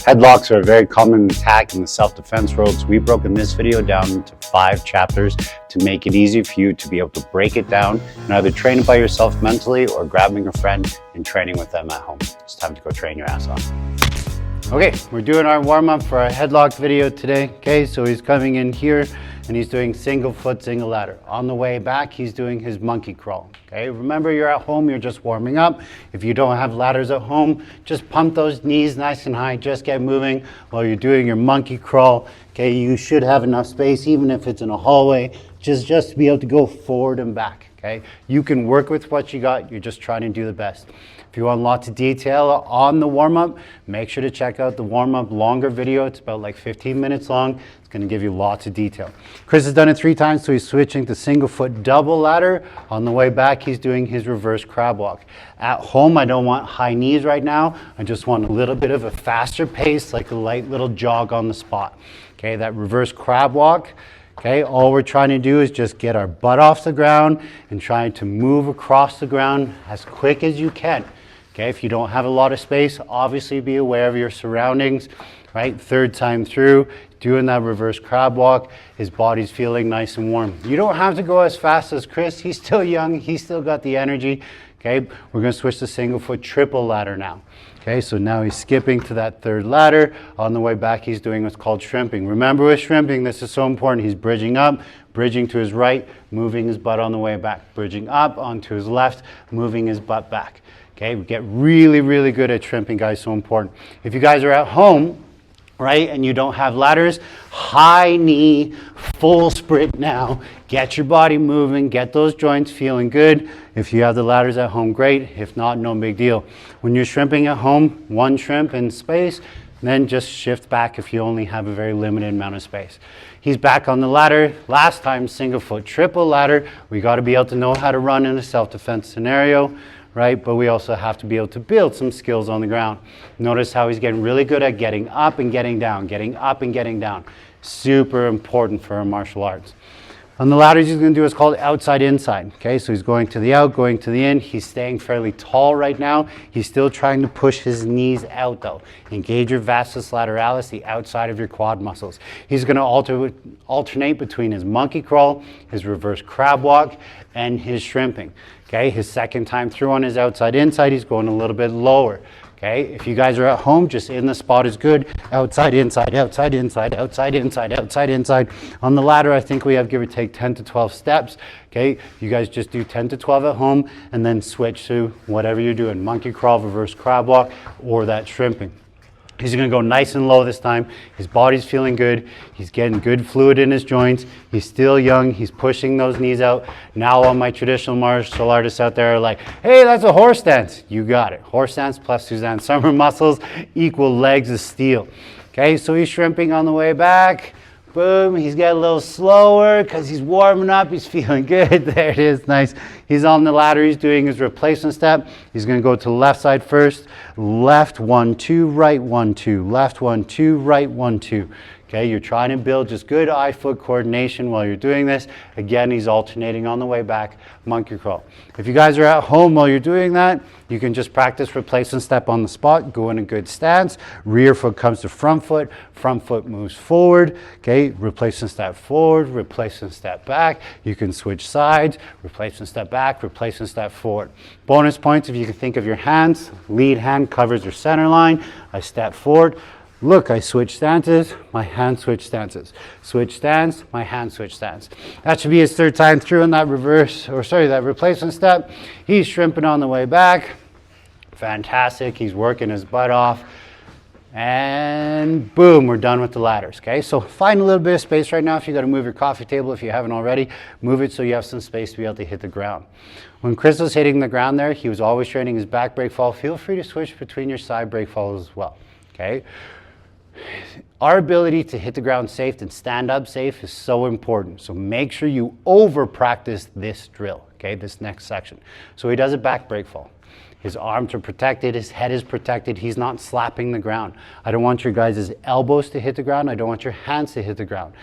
Headlocks are a very common attack in the self-defense world, so we've broken this video down into 5 chapters to make it easy for you to be able to break it down and either train it by yourself mentally or grabbing a friend and training with them at home. It's time to go train your ass off. Okay, we're doing our warm-up for our headlock video today. Okay, so he's coming in here and he's doing single foot, single ladder. On the way back, he's doing his monkey crawl. Okay, remember you're at home, you're just warming up. If you don't have ladders at home, just pump those knees nice and high, just get moving while you're doing your monkey crawl. Okay, you should have enough space, even if it's in a hallway, just to be able to go forward and back. Okay, you can work with what you got, you're just trying to do the best. If you want lots of detail on the warm-up, make sure to check out the warm-up longer video. It's about like 15 minutes long. It's going to give you lots of detail. Chris has done it 3 times, so he's switching to single foot double ladder. On the way back, he's doing his reverse crab walk. At home, I don't want high knees right now. I just want a little bit of a faster pace, like a light little jog on the spot. Okay, that reverse crab walk. Okay, all we're trying to do is just get our butt off the ground and trying to move across the ground as quick as you can. Okay, if you don't have a lot of space, obviously be aware of your surroundings, right? 3rd time through, doing that reverse crab walk, his body's feeling nice and warm. You don't have to go as fast as Chris. He's still young, he's still got the energy. Okay, we're gonna switch to single foot triple ladder now. Okay, so now he's skipping to that 3rd ladder. On the way back, he's doing what's called shrimping. Remember with shrimping, this is so important. He's bridging up, bridging to his right, moving his butt on the way back. Bridging up onto his left, moving his butt back. Okay, we get really, really good at shrimping, guys, so important. If you guys are at home, right, and you don't have ladders, high knee, full sprint now. Get your body moving, get those joints feeling good. If you have the ladders at home, great. If not, no big deal. When you're shrimping at home, 1 shrimp in space, then just shift back if you only have a very limited amount of space. He's back on the ladder. Last time, single foot triple ladder. We got to be able to know how to run in a self-defense scenario, right? But we also have to be able to build some skills on the ground. Notice how he's getting really good at getting up and getting down, getting up and getting down. Super important for our martial arts. On the ladders, he's going to do what's called outside inside. Okay, so he's going to the out, going to the in. He's staying fairly tall right now. He's still trying to push his knees out though. Engage your vastus lateralis, the outside of your quad muscles. He's going to alternate between his monkey crawl, his reverse crab walk, and his shrimping. Okay, his 2nd time through on his outside inside, he's going a little bit lower. Okay, if you guys are at home, just in the spot is good. Outside, inside, outside, inside, outside, inside, outside, inside. On the ladder, I think we have give or take 10 to 12 steps. Okay, you guys just do 10 to 12 at home and then switch to whatever you're doing, monkey crawl, reverse crab walk, or that shrimping. He's going to go nice and low this time. His body's feeling good. He's getting good fluid in his joints. He's still young. He's pushing those knees out. Now all my traditional martial artists out there are like, hey, that's a horse stance. You got it. Horse stance plus Suzanne Summer muscles equal legs of steel. Okay, so he's shrimping on the way back. Boom, he's getting a little slower because he's warming up. He's feeling good. There it is, nice. He's on the ladder. He's doing his replacement step. He's going to go to the left side first. Left, 1, 2, right, 1, 2. Left, 1, 2, right, 1, 2. Okay, you're trying to build just good eye-foot coordination while you're doing this. Again, he's alternating on the way back, monkey crawl. If you guys are at home while you're doing that, you can just practice replacement step on the spot, go in a good stance. Rear foot comes to front foot moves forward. Okay, replacement step forward, replacement step back. You can switch sides, replacement step back, replacement step forward. Bonus points if you can think of your hands. Lead hand covers your center line. I step forward. Look, I switch stances, my hand switch stances. Switch stance, my hand switch stance. That should be his 3rd time through in that that replacement step. He's shrimping on the way back. Fantastic, he's working his butt off. And boom, we're done with the ladders, okay? So find a little bit of space right now. If you got to move your coffee table, if you haven't already, move it so you have some space to be able to hit the ground. When Chris was hitting the ground there, he was always training his back break fall. Feel free to switch between your side break falls as well, okay? Our ability to hit the ground safe and stand up safe is so important. So make sure you over practice this drill, okay, this next section. So he does a back break fall. His arms are protected, his head is protected, he's not slapping the ground. I don't want your guys' elbows to hit the ground, I don't want your hands to hit the ground.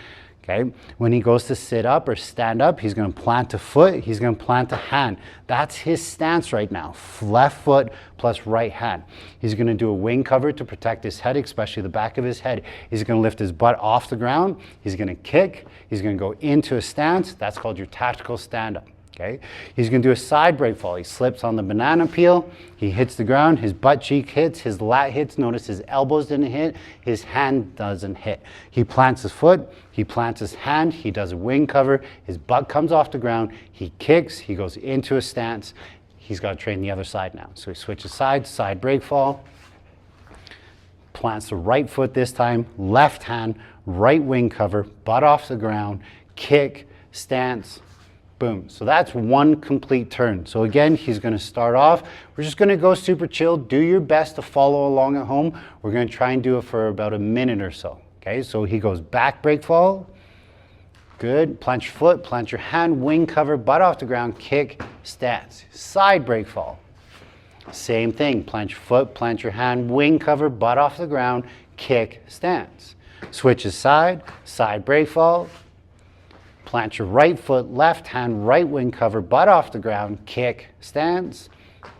Okay, when he goes to sit up or stand up, he's going to plant a foot, he's going to plant a hand. That's his stance right now, left foot plus right hand. He's going to do a wing cover to protect his head, especially the back of his head. He's going to lift his butt off the ground, he's going to kick, he's going to go into a stance. That's called your tactical stand-up. Okay, he's going to do a side break fall. He slips on the banana peel, he hits the ground, his butt cheek hits, his lat hits. Notice his elbows didn't hit, his hand doesn't hit. He plants his foot, he plants his hand, he does a wing cover, his butt comes off the ground, he kicks, he goes into a stance. He's got to train the other side now. So he switches sides, side break fall, plants the right foot this time, left hand, right wing cover, butt off the ground, kick, stance, boom. So that's one complete turn. So again, he's going to start off. We're just going to go super chill. Do your best to follow along at home. We're going to try and do it for about a minute or so. Okay, so he goes back break fall. Good. Plant your foot, plant your hand, wing cover, butt off the ground, kick, stance. Side break fall. Same thing. Plant your foot, plant your hand, wing cover, butt off the ground, kick, stance. Switches side, side break fall. Plant your right foot, left hand, right wing cover, butt off the ground, kick, stance,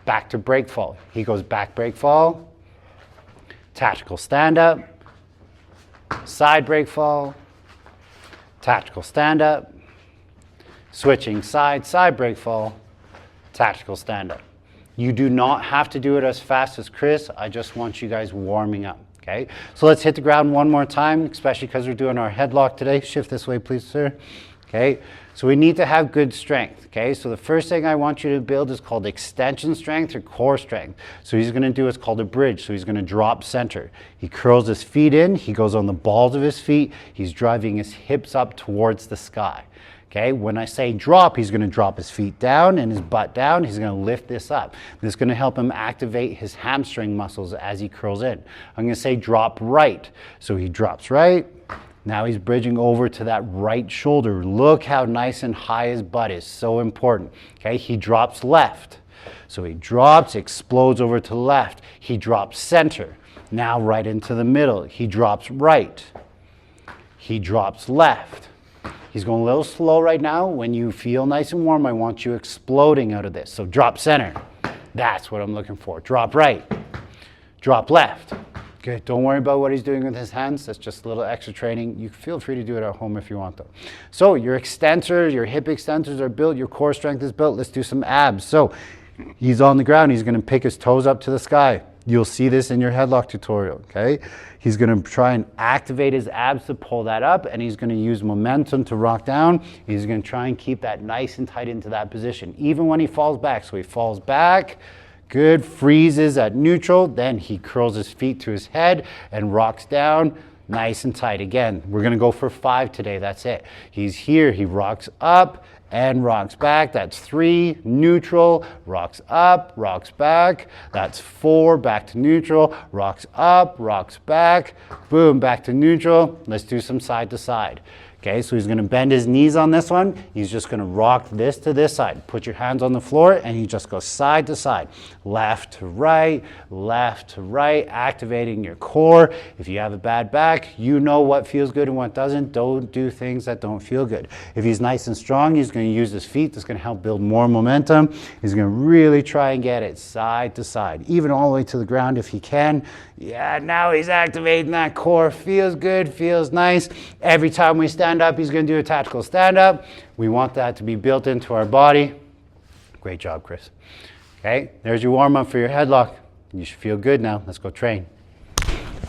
back to break fall. He goes back break fall, tactical stand up, side break fall, tactical stand up, switching side, side break fall, tactical stand up. You do not have to do it as fast as Chris. I just want you guys warming up. Okay, so let's hit the ground one more time, especially because we're doing our headlock today. Shift this way, please, sir. Okay, so we need to have good strength. Okay, so the first thing I want you to build is called extension strength or core strength. So he's going to do what's called a bridge. So he's going to drop center. He curls his feet in, he goes on the balls of his feet, he's driving his hips up towards the sky. Okay, when I say drop, he's going to drop his feet down and his butt down. He's going to lift this up. This is going to help him activate his hamstring muscles as he curls in. I'm going to say drop right. So he drops right. Now he's bridging over to that right shoulder. Look how nice and high his butt is. So important. Okay, he drops left. So he drops, explodes over to left. He drops center. Now right into the middle. He drops right. He drops left. He's going a little slow right now. When you feel nice and warm, I want you exploding out of this. So drop center. That's what I'm looking for. Drop right. Drop left. Good. Don't worry about what he's doing with his hands. That's just a little extra training. You feel free to do it at home if you want though. So your extensors, your hip extensors are built. Your core strength is built. Let's do some abs. So he's on the ground. He's going to pick his toes up to the sky. You'll see this in your headlock tutorial, okay? He's going to try and activate his abs to pull that up, and he's going to use momentum to rock down. He's going to try and keep that nice and tight into that position, even when he falls back. So he falls back, good, freezes at neutral, then he curls his feet to his head and rocks down, nice and tight. Again, we're going to go for 5 today, that's it. He's here, he rocks up, and rocks back. That's 3, neutral, rocks up, rocks back. That's 4, back to neutral, rocks up, rocks back, boom, back to neutral. Let's do some side to side. Okay, so he's gonna bend his knees on this one. He's just gonna rock this to this side. Put your hands on the floor and you just go side to side. Left to right, activating your core. If you have a bad back, you know what feels good and what doesn't. Don't do things that don't feel good. If he's nice and strong, he's gonna use his feet. That's gonna help build more momentum. He's gonna really try and get it side to side, even all the way to the ground if he can. Yeah, now he's activating that core. Feels good, feels nice. Every time we stand up, he's going to do a tactical stand up. We want that to be built into our body. Great job, Chris. Okay, there's your warm up for your headlock. You should feel good now. Let's go train.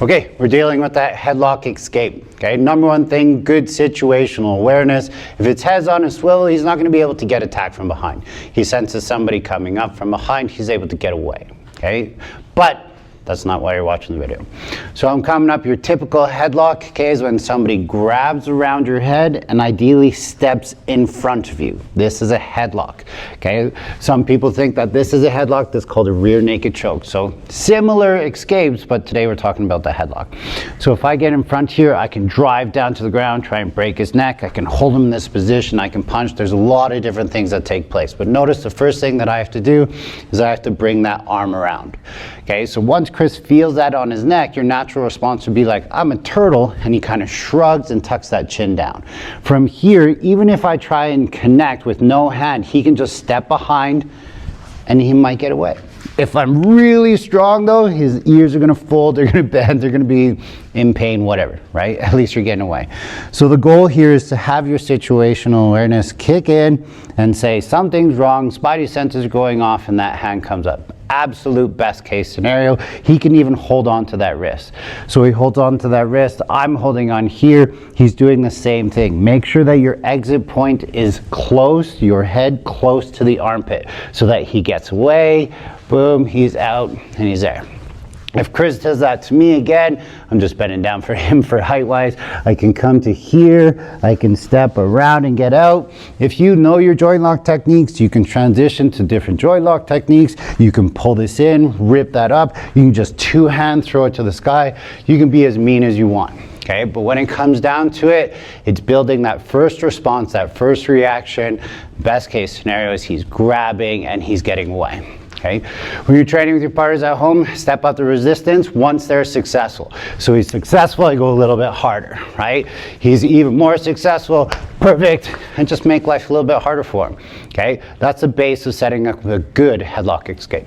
Okay, we're dealing with that headlock escape. Okay, number one thing, good situational awareness. If it's heads on a swivel, he's not going to be able to get attacked from behind. He senses somebody coming up from behind, he's able to get away. Okay, but that's not why you're watching the video. So I'm coming up, your typical headlock, okay, is when somebody grabs around your head and ideally steps in front of you. This is a headlock, okay? Some people think that this is a headlock. That's called a rear naked choke. So similar escapes, but today we're talking about the headlock. So if I get in front here, I can drive down to the ground, try and break his neck. I can hold him in this position. I can punch. There's a lot of different things that take place. But notice the first thing that I have to do is I have to bring that arm around. Okay, so once Chris feels that on his neck, your natural response would be like, I'm a turtle, and he kind of shrugs and tucks that chin down. From here, even if I try and connect with no hand, he can just step behind and he might get away. If I'm really strong though, his ears are gonna fold, they're gonna bend, they're gonna be in pain, whatever, right? At least you're getting away. So the goal here is to have your situational awareness kick in and say something's wrong, spidey senses are going off, and that hand comes up. Absolute best case scenario. He can even hold on to that wrist. So he holds on to that wrist, I'm holding on here, he's doing the same thing. Make sure that your exit point is close, your head close to the armpit, so that he gets away, boom, he's out, and he's there. If Chris does that to me again, I'm just bending down for him for height-wise. I can come to here, I can step around and get out. If you know your joint lock techniques, you can transition to different joint lock techniques. You can pull this in, rip that up. You can just two-hand throw it to the sky. You can be as mean as you want. Okay, but when it comes down to it, it's building that first response, that first reaction. Best case scenario is he's grabbing and he's getting away. Okay. When you're training with your partners at home, step up the resistance once they're successful. So he's successful, I go a little bit harder, right? He's even more successful, perfect, and just make life a little bit harder for him. Okay, that's the base of setting up a good headlock escape.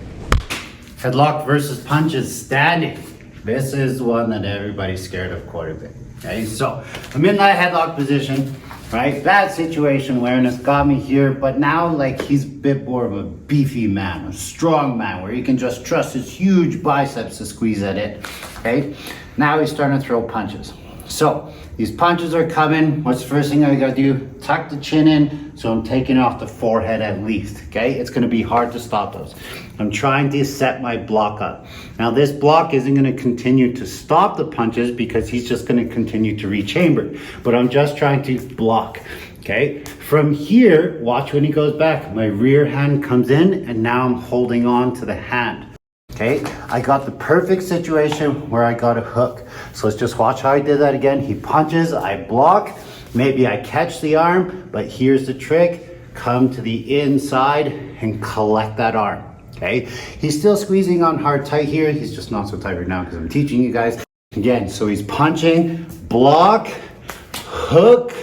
Headlock versus punches standing. This is the one that everybody's scared of quite a bit. Okay, so I'm in that headlock position, right? Bad situation awareness got me here, but now like he's a bit more of a beefy man, a strong man, where he can just trust his huge biceps to squeeze at it. Okay, now he's starting to throw punches. So these punches are coming. What's the first thing I gotta do? Tuck the chin in, so I'm taking off the forehead at least. Okay, it's gonna be hard to stop those. I'm trying to set my block up. Now this block isn't gonna continue to stop the punches because he's just gonna continue to rechamber, but I'm just trying to block. Okay, from here, watch when he goes back. My rear hand comes in and now I'm holding on to the hand. Okay, I got the perfect situation where I got a hook. So let's just watch how I did that again. He punches, I block, maybe I catch the arm, but here's the trick. Come to the inside and collect that arm. Okay, he's still squeezing on hard tight here. He's just not so tight right now because I'm teaching you guys. Again, so he's punching, block, hook,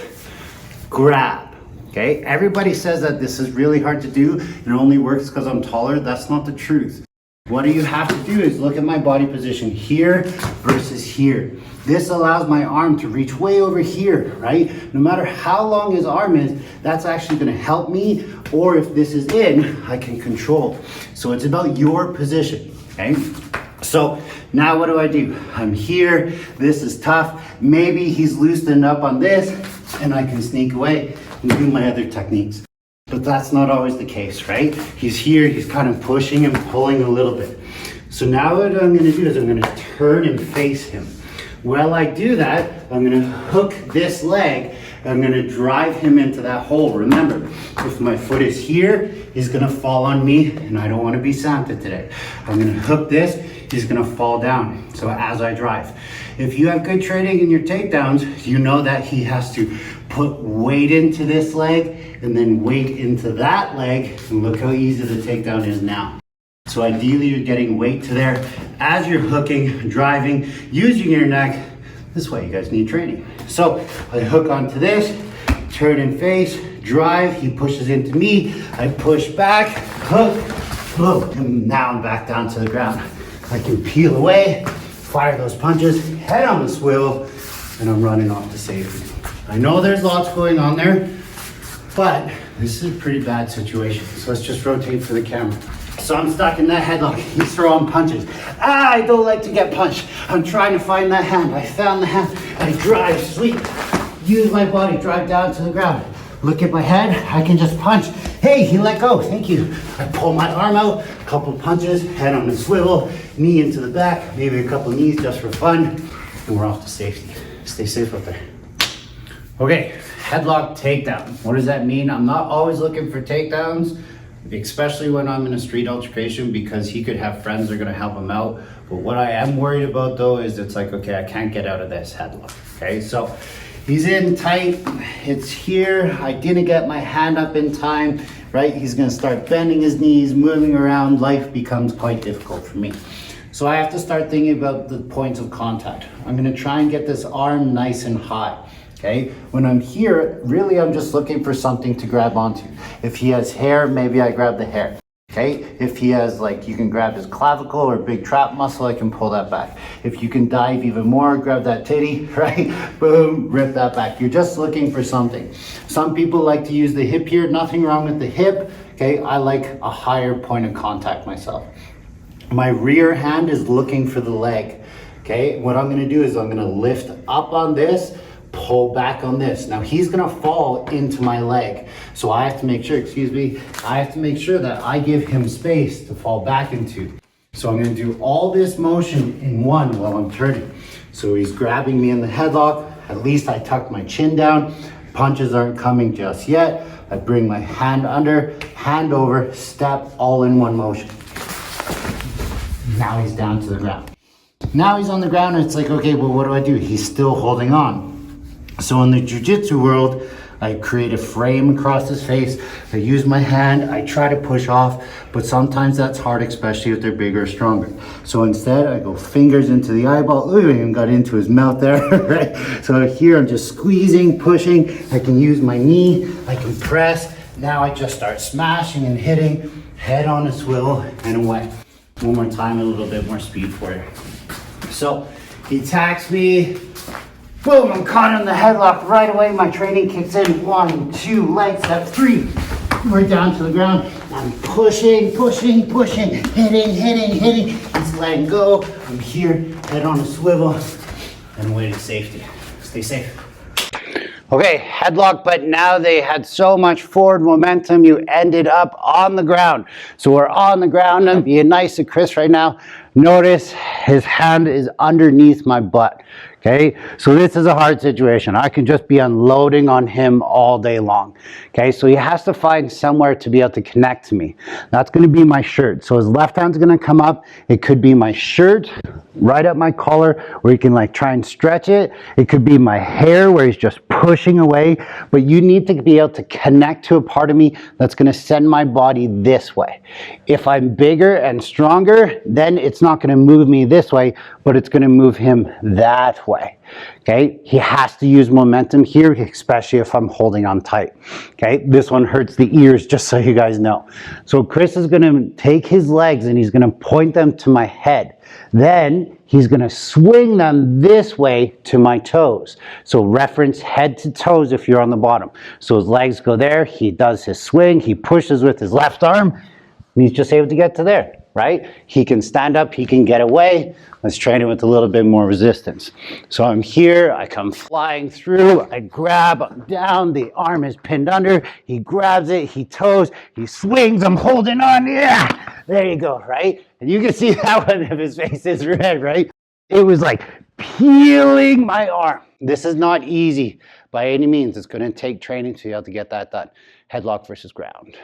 grab. Okay, everybody says that this is really hard to do and it only works because I'm taller. That's not the truth. What you have to do is look at my body position here versus here. This allows my arm to reach way over here, right? No matter how long his arm is, that's actually gonna help me, or if this is in, I can control. So it's about your position, okay? So now what do? I'm here, this is tough. Maybe he's loosened up on this and I can sneak away and do my other techniques. But that's not always the case, right? He's here, he's kind of pushing and pulling a little bit. So now what I'm gonna do is I'm gonna turn and face him. While I do that, I'm gonna hook this leg, and I'm gonna drive him into that hole. Remember, if my foot is here, he's gonna fall on me, and I don't wanna be Santa today. I'm gonna hook this, he's gonna fall down. So as I drive. If you have good training in your takedowns, you know that he has to put weight into this leg and then weight into that leg, and look how easy the takedown is now. So ideally you're getting weight to there as you're hooking, driving, using your neck. This is why you guys need training. So I hook onto this, turn and face, drive, he pushes into me, I push back, hook, boom, and now I'm back down to the ground. I can peel away, fire those punches, head on the swivel, and I'm running off to safety. I know there's lots going on there, but this is a pretty bad situation. So let's just rotate for the camera. So I'm stuck in that headlock. He's throwing punches. I don't like to get punched. I'm trying to find that hand. I found the hand. I drive, sweep, use my body, drive down to the ground. Look at my head. I can just punch. Hey, he let go. Thank you. I pull my arm out, a couple punches, head on the swivel, knee into the back, maybe a couple knees just for fun, and we're off to safety. Stay safe out there. Okay, headlock takedown. What does that mean? I'm not always looking for takedowns, especially when I'm in a street altercation, because he could have friends that are gonna help him out. But what I am worried about though is it's like, okay, I can't get out of this headlock. Okay, so he's in tight, it's here. I didn't get my hand up in time, right? He's gonna start bending his knees, moving around. Life becomes quite difficult for me. So I have to start thinking about the points of contact. I'm gonna try and get this arm nice and high. Okay, when I'm here, really I'm just looking for something to grab onto. If he has hair, maybe I grab the hair. Okay, if he has, like, you can grab his clavicle or big trap muscle, I can pull that back. If you can dive even more, grab that titty, right? Boom, rip that back. You're just looking for something. Some people like to use the hip here, nothing wrong with the hip. Okay, I like a higher point of contact myself. My rear hand is looking for the leg. Okay, what I'm gonna do is I'm gonna lift up on this, pull back on this. Now he's gonna fall into my leg. So I have to make sure, I have to make sure that I give him space to fall back into. So I'm gonna do all this motion in one while I'm turning. So he's grabbing me in the headlock. At least I tuck my chin down. Punches aren't coming just yet. I bring my hand under, hand over, step, all in one motion. Now he's down to the ground. Now he's on the ground and it's like, okay, well, what do? He's still holding on. So in the jiu-jitsu world, I create a frame across his face. I use my hand, I try to push off, but sometimes that's hard, especially if they're bigger or stronger. So instead, I go fingers into the eyeball. Ooh, I even got into his mouth there, right? So here I'm just squeezing, pushing. I can use my knee, I can press. Now I just start smashing and hitting, head on a swivel and away. One more time, a little bit more speed for you. So he attacks me. Boom, I'm caught in the headlock right away. My training kicks in. 1, 2, leg step, 3. We're down to the ground. I'm pushing, hitting. He's letting go. I'm here, head on a swivel, and away to safety. Stay safe. Okay, headlock, but now they had so much forward momentum, you ended up on the ground. So we're on the ground. I'm being nice to Chris right now. Notice his hand is underneath my butt. Okay, so this is a hard situation. I can just be unloading on him all day long. Okay, so he has to find somewhere to be able to connect to me. That's going to be my shirt. So his left hand's going to come up. It could be my shirt right up my collar where he can like try and stretch it. It could be my hair where he's just pushing away. But you need to be able to connect to a part of me that's going to send my body this way. If I'm bigger and stronger, then it's not going to move me this way, but it's going to move him that way. Okay, he has to use momentum here, especially if I'm holding on tight. Okay, this one hurts the ears, just so you guys know. So Chris is going to take his legs and he's going to point them to my head. Then he's going to swing them this way to my toes. So reference head to toes if you're on the bottom. So his legs go there, he does his swing, he pushes with his left arm, and he's just able to get to there. Right? He can stand up, he can get away. Let's train it with a little bit more resistance. So I'm here, I come flying through, I grab, I'm down, the arm is pinned under, he grabs it, he toes, he swings, I'm holding on, yeah! There you go, right? And you can see that one of his face is red, right? It was like peeling my arm. This is not easy by any means. It's gonna take training to be able to get that done. Headlock versus ground.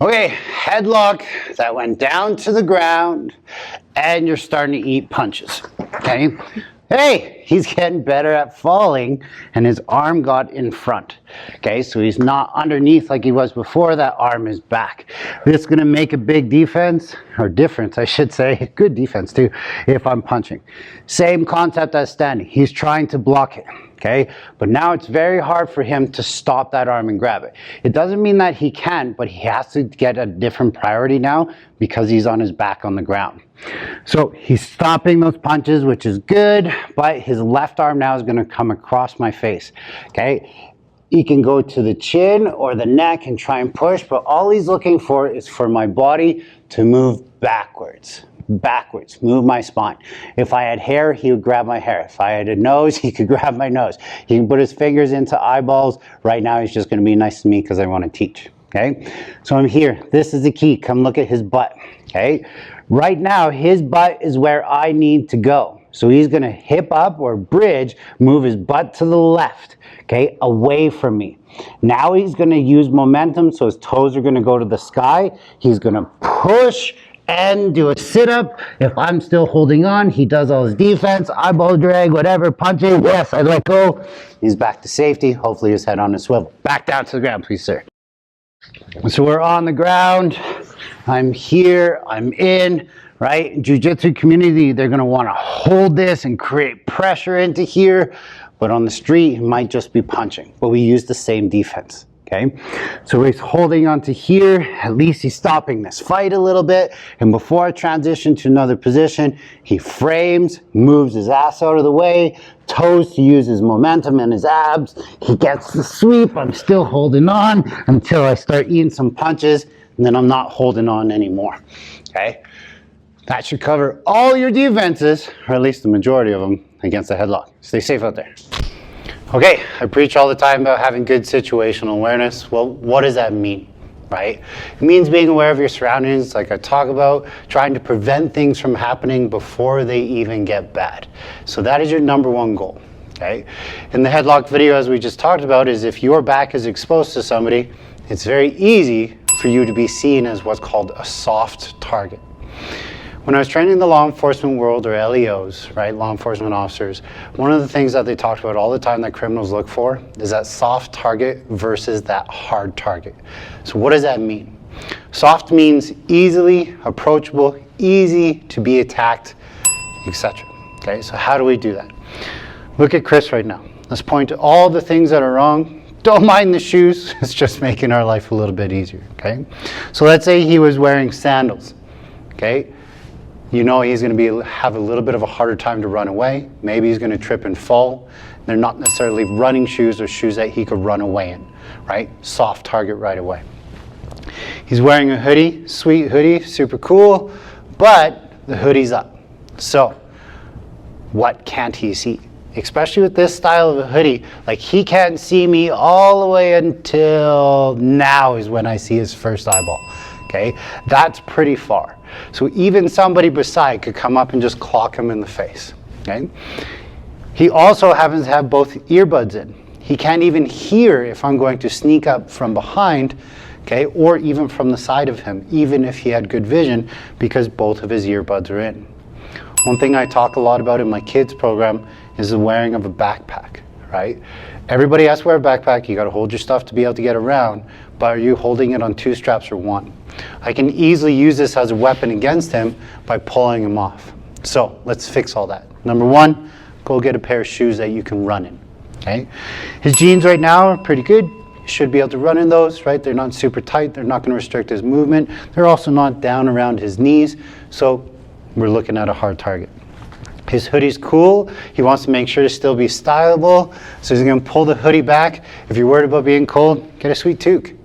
Okay, headlock, that went down to the ground, and you're starting to eat punches, okay? Hey, he's getting better at falling, and his arm got in front, okay? So he's not underneath like he was before, that arm is back. This is gonna make a big difference, I should say, good defense too, if I'm punching. Same concept as standing, he's trying to block it. Okay, but now it's very hard for him to stop that arm and grab it. It doesn't mean that he can't, but he has to get a different priority now because he's on his back on the ground. So he's stopping those punches, which is good, but his left arm now is going to come across my face. Okay, he can go to the chin or the neck and try and push, but all he's looking for is for my body to move backwards. Move my spine. If I had hair, he would grab my hair. If I had a nose, he could grab my nose. He can put his fingers into eyeballs. Right now, he's just going to be nice to me because I want to teach. Okay, so I'm here. This is the key. Come look at his butt. Okay, right now, his butt is where I need to go. So he's going to hip up or bridge, move his butt to the left, okay, away from me. Now he's going to use momentum, so his toes are going to go to the sky. He's going to push and do a sit-up. If I'm still holding on, he does all his defense, eyeball drag, whatever, punching. Yes, I let go. He's back to safety. Hopefully his head on a swivel. Back down to the ground, please, sir. So we're on the ground. I'm here. I'm in. right? Jiu-jitsu community, they're gonna wanna hold this and create pressure into here, but on the street, it might just be punching, but we use the same defense. Okay, so he's holding onto here, at least he's stopping this fight a little bit, and before I transition to another position, he frames, moves his ass out of the way, toes to use his momentum and his abs, he gets the sweep, I'm still holding on until I start eating some punches, and then I'm not holding on anymore, okay? That should cover all your defenses, or at least the majority of them, against a headlock. Stay safe out there. Okay, I preach all the time about having good situational awareness. Well, what does that mean, right? It means being aware of your surroundings, like I talk about, trying to prevent things from happening before they even get bad. So that is your number one goal, okay? In the headlock video, as we just talked about, is if your back is exposed to somebody, it's very easy for you to be seen as what's called a soft target. When I was training the law enforcement world, or LEOs, right, law enforcement officers, one of the things that they talked about all the time that criminals look for is that soft target versus that hard target. So what does that mean? Soft means easily approachable, easy to be attacked, etc. Okay, so how do we do that? Look at Chris right now. Let's point to all the things that are wrong. Don't mind the shoes, it's just making our life a little bit easier, okay? So let's say he was wearing sandals, okay? You know he's going to have a little bit of a harder time to run away. Maybe he's going to trip and fall. They're not necessarily running shoes or shoes that he could run away in, right? Soft target right away. He's wearing a hoodie, sweet hoodie, super cool, but the hoodie's up. So what can't he see? Especially with this style of a hoodie, like he can't see me all the way until now is when I see his first eyeball. Okay, that's pretty far. So even somebody beside could come up and just clock him in the face, okay? He also happens to have both earbuds in. He can't even hear if I'm going to sneak up from behind, okay, or even from the side of him, even if he had good vision, because both of his earbuds are in. One thing I talk a lot about in my kids program is the wearing of a backpack, right? Everybody has to wear a backpack. You got to hold your stuff to be able to get around, but are you holding it on 2 straps or 1? I can easily use this as a weapon against him by pulling him off. So let's fix all that. Number 1, go get a pair of shoes that you can run in, okay? His jeans right now are pretty good. You should be able to run in those, right? They're not super tight. They're not going to restrict his movement. They're also not down around his knees. So we're looking at a hard target. His hoodie's cool. He wants to make sure to still be stylable. So he's going to pull the hoodie back. If you're worried about being cold, get a sweet toque.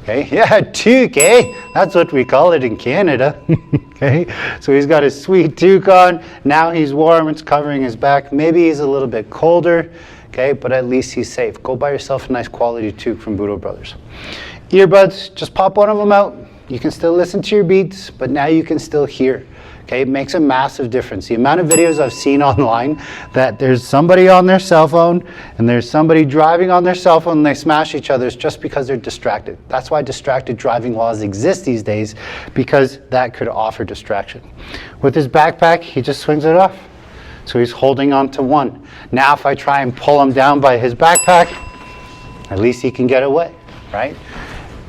Okay, yeah, toque, eh? That's what we call it in Canada. Okay, so he's got his sweet toque on. Now he's warm, it's covering his back. Maybe he's a little bit colder, okay, but at least he's safe. Go buy yourself a nice quality toque from Budo Brothers. Earbuds, just pop one of them out. You can still listen to your beats, but now you can still hear. Okay, it makes a massive difference. The amount of videos I've seen online that there's somebody on their cell phone and there's somebody driving on their cell phone and they smash each other just because they're distracted. That's why distracted driving laws exist these days, because that could offer distraction. With his backpack, he just swings it off. So he's holding on to one. Now if I try and pull him down by his backpack, at least he can get away, right?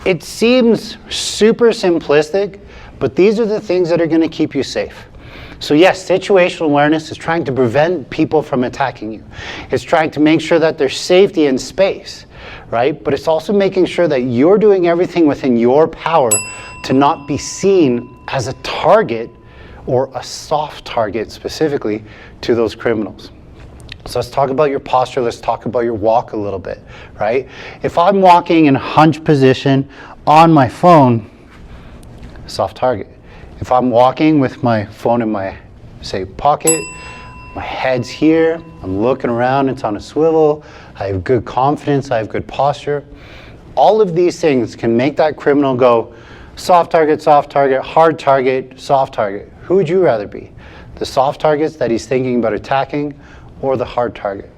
It seems super simplistic, but these are the things that are going to keep you safe. So yes, situational awareness is trying to prevent people from attacking you. It's trying to make sure that there's safety in space, right? But it's also making sure that you're doing everything within your power to not be seen as a target, or a soft target specifically, to those criminals. So let's talk about your posture. Let's talk about your walk a little bit, right? If I'm walking in hunch position on my phone, soft target. If I'm walking with my phone in my, say, pocket, my head's here, I'm looking around, it's on a swivel, I have good confidence, I have good posture. All of these things can make that criminal go soft target, hard target, soft target. Who would you rather be? The soft targets that he's thinking about attacking, or the hard target?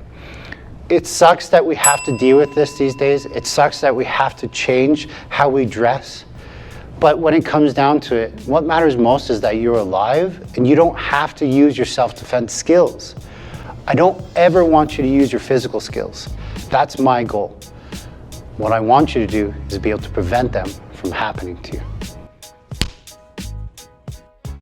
It sucks that we have to deal with this these days. It sucks that we have to change how we dress. But when it comes down to it, what matters most is that you're alive and you don't have to use your self-defense skills. I don't ever want you to use your physical skills. That's my goal. What I want you to do is be able to prevent them from happening to you.